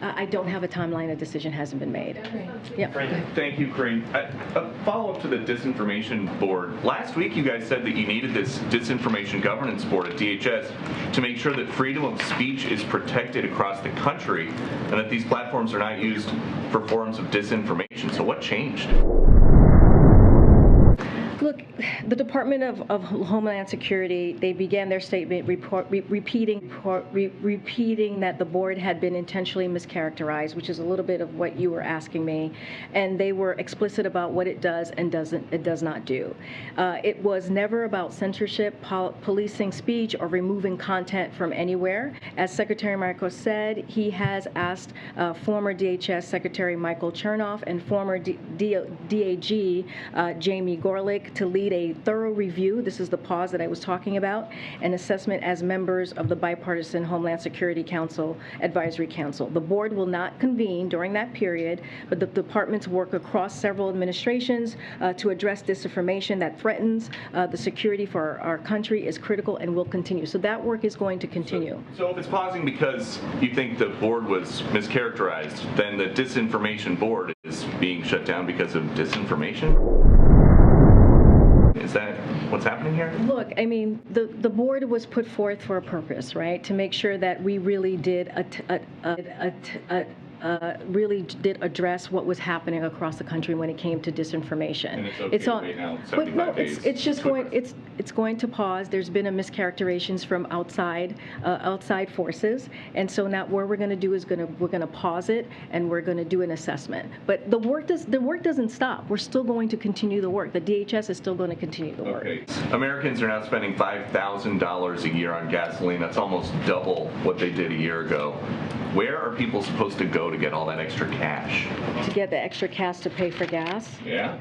I don't have a timeline. A decision hasn't been made. Yeah. Thank you, Karine. A follow-up to the disinformation board. Last week, you guys said that you needed this disinformation governance board at DHS to make sure that freedom of speech is protected across the country and that these platforms are not used for forms of disinformation. So what changed? Look, the Department of Homeland Security, they began their statement repeating that the board had been intentionally mischaracterized, which is a little bit of what you were asking me, and they were explicit about what it does and does not do. It was never about censorship, policing speech, or removing content from anywhere. As Secretary Marcos said, he has asked former DHS Secretary Michael Chernoff and former DAG Jamie Gorelick to lead a thorough review. This is the pause that I was talking about, and assessment as members of the bipartisan Homeland Security Council Advisory Council. The board will not convene during that period, but the departments work across several administrations to address disinformation that threatens the security for our country is critical and will continue. So that work is going to continue. So if it's pausing because you think the board was mischaracterized, then the disinformation board is being shut down because of disinformation? Is that what's happening here? Look, I mean, the board was put forth for a purpose, right? To make sure that we really did really did address what was happening across the country when it came to disinformation. And it's okay right now, 75 days. It's just going to pause. There's been a mischaracterizations from outside forces, and so now what we're going to do is we're going to pause it and we're going to do an assessment. But the work doesn't stop. We're still going to continue the work. The DHS is still going to continue the work. Okay. Americans are now spending $5,000 a year on gasoline. That's almost double what they did a year ago. Where are people supposed to go to get all that extra cash? To get the extra cash to pay for gas? Yeah.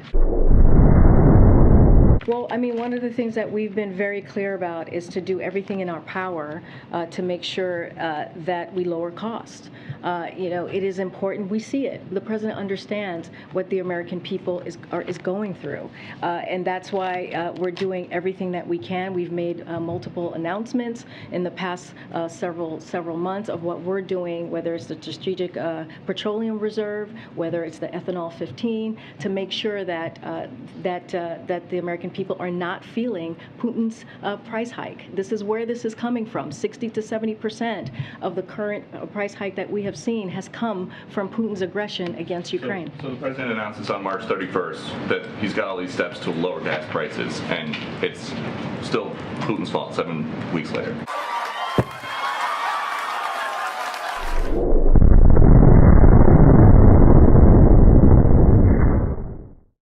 Well, I mean, one of the things that we've been very clear about is to do everything in our power to make sure that we lower costs. It is important. We see it. The president understands what the American people is going through, and that's why we're doing everything that we can. We've made multiple announcements in the past several months of what we're doing, whether it's the Strategic Petroleum Reserve, whether it's the Ethanol 15, to make sure that that the American people are not feeling Putin's price hike. This is where this is coming from. 60 to 70% of the current price hike that we have seen has come from Putin's aggression against Ukraine. So the president announces on March 31st that he's got all these steps to lower gas prices, and it's still Putin's fault 7 weeks later.